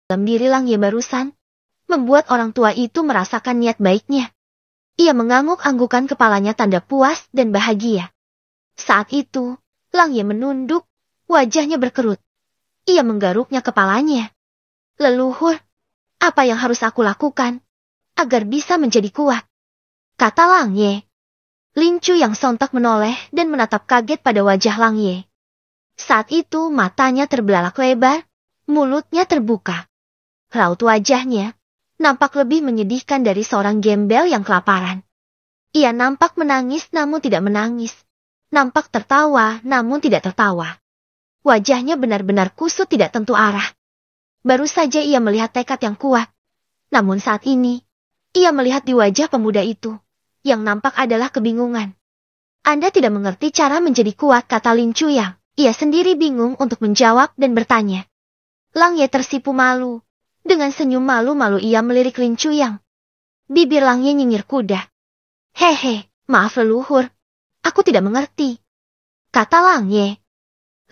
dalam diri Lang Ye barusan, membuat orang tua itu merasakan niat baiknya. Ia mengangguk-anggukan kepalanya tanda puas dan bahagia. Saat itu, Lang Ye menunduk, wajahnya berkerut. Ia menggaruknya kepalanya. Leluhur, apa yang harus aku lakukan agar bisa menjadi kuat? Kata Lang Ye. Lin Chu yang sontak menoleh dan menatap kaget pada wajah Lang Ye. Saat itu matanya terbelalak lebar, mulutnya terbuka. Raut wajahnya nampak lebih menyedihkan dari seorang gembel yang kelaparan. Ia nampak menangis namun tidak menangis. Nampak tertawa namun tidak tertawa. Wajahnya benar-benar kusut tidak tentu arah. Baru saja ia melihat tekad yang kuat. Namun saat ini, ia melihat di wajah pemuda itu. Yang nampak adalah kebingungan. Anda tidak mengerti cara menjadi kuat, kata Lin Chu Yang. Ia sendiri bingung untuk menjawab dan bertanya. Lang Ye tersipu malu. Dengan senyum malu-malu ia melirik Lin Chu Yang. Bibir Lang Ye nyinyir kuda. Hehe, maaf leluhur. Aku tidak mengerti. Kata Lang Ye.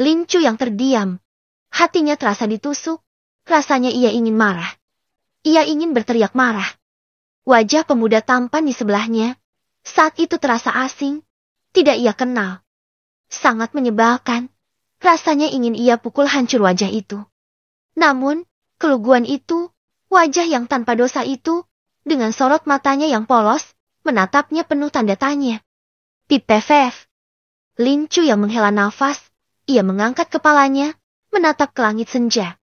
Lin Chu Yang terdiam. Hatinya terasa ditusuk. Rasanya ia ingin marah. Ia ingin berteriak marah. Wajah pemuda tampan di sebelahnya saat itu terasa asing, tidak ia kenal. Sangat menyebalkan, rasanya ingin ia pukul hancur wajah itu. Namun, keluguan itu, wajah yang tanpa dosa itu, dengan sorot matanya yang polos, menatapnya penuh tanda tanya. Pipefef. Lin Chu yang menghela nafas, ia mengangkat kepalanya, menatap ke langit senja.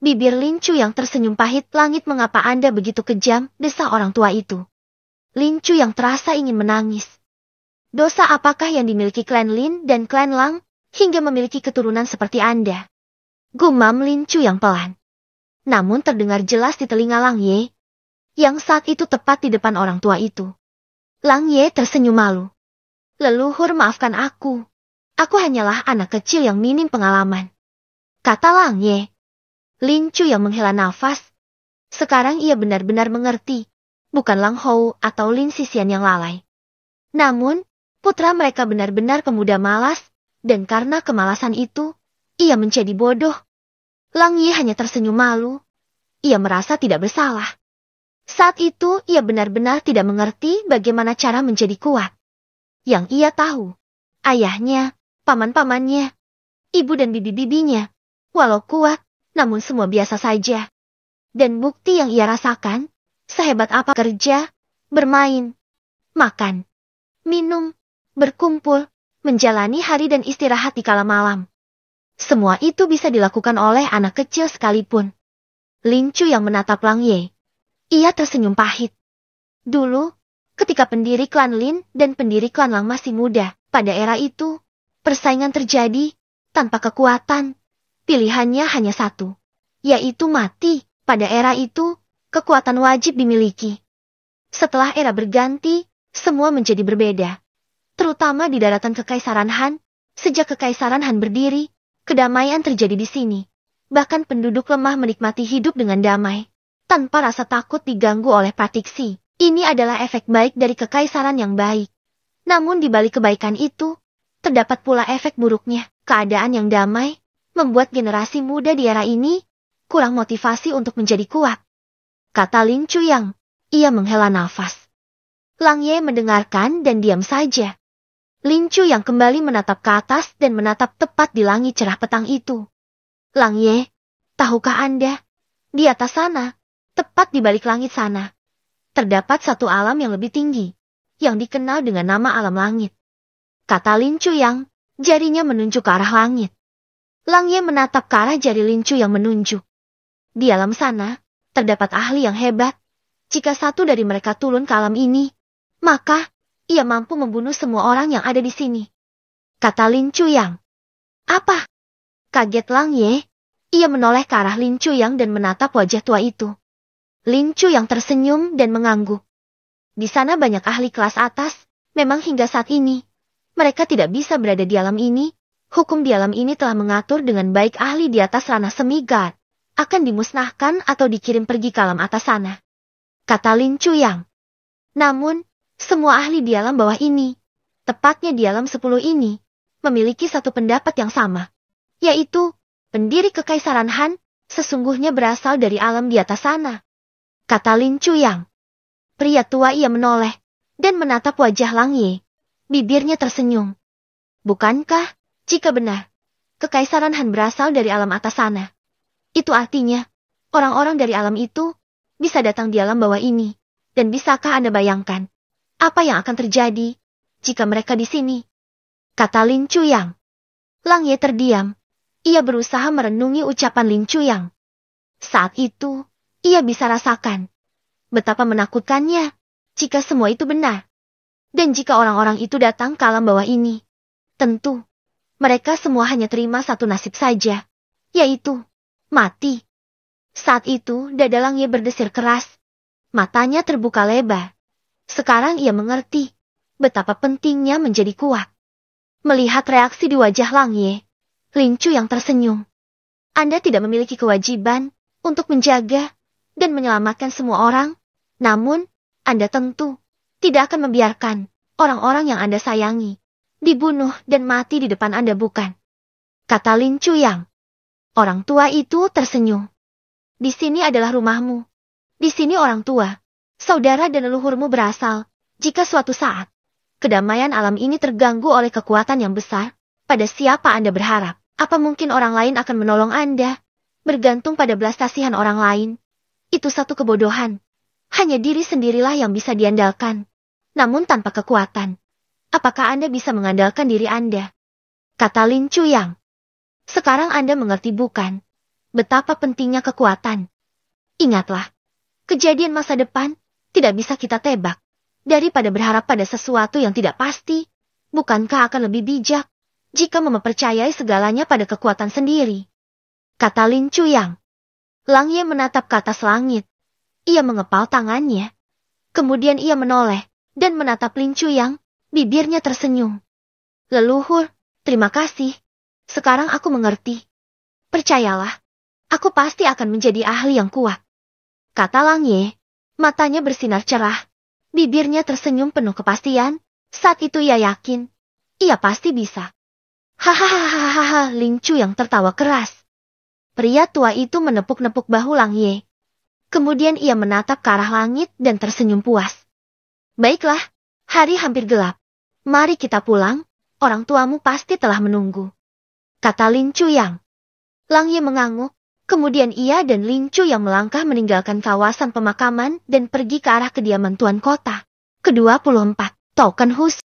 Bibir Lin Chu yang tersenyum pahit, langit mengapa Anda begitu kejam, desah orang tua itu. Lin Chu yang terasa ingin menangis. Dosa apakah yang dimiliki klan Lin dan klan Lang, hingga memiliki keturunan seperti Anda? Gumam Lin Chu yang pelan. Namun terdengar jelas di telinga Lang Ye, yang saat itu tepat di depan orang tua itu. Lang Ye tersenyum malu. Leluhur, maafkan aku. Aku hanyalah anak kecil yang minim pengalaman. Kata Lang Ye. Lin Chu yang menghela nafas. Sekarang ia benar-benar mengerti. Bukan Lang Hou atau Lin Xisian yang lalai. Namun, putra mereka benar-benar pemuda malas, dan karena kemalasan itu, ia menjadi bodoh. Lang Ye hanya tersenyum malu. Ia merasa tidak bersalah. Saat itu, ia benar-benar tidak mengerti bagaimana cara menjadi kuat. Yang ia tahu, ayahnya, paman-pamannya, ibu dan bibi-bibinya, walau kuat, namun semua biasa saja. Dan bukti yang ia rasakan, sehebat apa kerja, bermain, makan, minum, berkumpul, menjalani hari dan istirahat di kala malam. Semua itu bisa dilakukan oleh anak kecil sekalipun. Lin Chu yang menatap Lang Ye. Ia tersenyum pahit. Dulu, ketika pendiri klan Lin dan pendiri klan Lang masih muda, pada era itu, persaingan terjadi, tanpa kekuatan. Pilihannya hanya satu, yaitu mati. Pada era itu, kekuatan wajib dimiliki. Setelah era berganti, semua menjadi berbeda. Terutama di daratan Kekaisaran Han, sejak Kekaisaran Han berdiri, kedamaian terjadi di sini. Bahkan penduduk lemah menikmati hidup dengan damai, tanpa rasa takut diganggu oleh praktisi. Ini adalah efek baik dari Kekaisaran yang baik. Namun di balik kebaikan itu, terdapat pula efek buruknya. Keadaan yang damai, membuat generasi muda di era ini, kurang motivasi untuk menjadi kuat. Kata Lin Chu Yang. Ia menghela nafas. Lang Ye mendengarkan dan diam saja. Lin Chu Yang kembali menatap ke atas dan menatap tepat di langit cerah petang itu. Lang Ye, tahukah Anda? Di atas sana, tepat di balik langit sana, terdapat satu alam yang lebih tinggi, yang dikenal dengan nama alam langit. Kata Lin Chu Yang, jarinya menunjuk ke arah langit. Lang Ye menatap ke arah jari Lin Chu Yang menunjuk. Di alam sana, terdapat ahli yang hebat. Jika satu dari mereka turun ke alam ini, maka ia mampu membunuh semua orang yang ada di sini. Kata Lin Chu Yang. Apa? Kaget Lang Ye. Ia menoleh ke arah Lin Chu Yang dan menatap wajah tua itu. Lin Chu Yang tersenyum dan mengangguk. Di sana banyak ahli kelas atas, memang hingga saat ini. Mereka tidak bisa berada di alam ini. Hukum di alam ini telah mengatur dengan baik ahli di atas ranah semi-god akan dimusnahkan atau dikirim pergi ke alam atas sana. Kata Lin Chu Yang. Namun, semua ahli di alam bawah ini, tepatnya di alam 10 ini, memiliki satu pendapat yang sama. Yaitu, pendiri Kekaisaran Han, sesungguhnya berasal dari alam di atas sana, kata Lin Chuyang. Pria tua ia menoleh dan menatap wajah Lang Ye. Bibirnya tersenyum. Bukankah, jika benar, Kekaisaran Han berasal dari alam atas sana? Itu artinya, orang-orang dari alam itu bisa datang di alam bawah ini. Dan bisakah Anda bayangkan apa yang akan terjadi jika mereka di sini? Kata Lin Chuyang. Lang Ye terdiam. Ia berusaha merenungi ucapan Lin Chuyang. Saat itu, ia bisa rasakan betapa menakutkannya jika semua itu benar. Dan jika orang-orang itu datang ke alam bawah ini, tentu mereka semua hanya terima satu nasib saja, yaitu mati. Saat itu dada Lang Ye berdesir keras. Matanya terbuka lebar. Sekarang ia mengerti betapa pentingnya menjadi kuat. Melihat reaksi di wajah Lang Ye, Lin Chuyang tersenyum. Anda tidak memiliki kewajiban untuk menjaga dan menyelamatkan semua orang, namun Anda tentu tidak akan membiarkan orang-orang yang Anda sayangi dibunuh dan mati di depan Anda, bukan? Kata Lin Chuyang. Orang tua itu tersenyum. Di sini adalah rumahmu. Di sini orang tua, saudara dan leluhurmu berasal. Jika suatu saat kedamaian alam ini terganggu oleh kekuatan yang besar, pada siapa Anda berharap? Apa mungkin orang lain akan menolong Anda? Bergantung pada belas kasihan orang lain. Itu satu kebodohan. Hanya diri sendirilah yang bisa diandalkan. Namun tanpa kekuatan, apakah Anda bisa mengandalkan diri Anda? Kata Lin Chuyang. Sekarang Anda mengerti, bukan? Betapa pentingnya kekuatan. Ingatlah, kejadian masa depan tidak bisa kita tebak. Daripada berharap pada sesuatu yang tidak pasti, bukankah akan lebih bijak jika mempercayai segalanya pada kekuatan sendiri? Kata Lin Chuyang. Lang Ye menatap ke atas langit. Ia mengepal tangannya. Kemudian ia menoleh dan menatap Lin Chuyang. Bibirnya tersenyum. Leluhur, terima kasih. Sekarang aku mengerti. Percayalah, aku pasti akan menjadi ahli yang kuat. Kata Lang Ye. Matanya bersinar cerah. Bibirnya tersenyum penuh kepastian. Saat itu ia yakin. Ia pasti bisa. Hahaha, Lin Chuyang tertawa keras. Pria tua itu menepuk-nepuk bahu Lang Ye. Kemudian ia menatap ke arah langit dan tersenyum puas. Baiklah, hari hampir gelap. Mari kita pulang, orang tuamu pasti telah menunggu. Kata Lin Chuyang. Lang Ye mengangguk. Kemudian ia dan Lin Chuyang melangkah meninggalkan kawasan pemakaman dan pergi ke arah kediaman tuan kota. Ke-24, Token Khusus.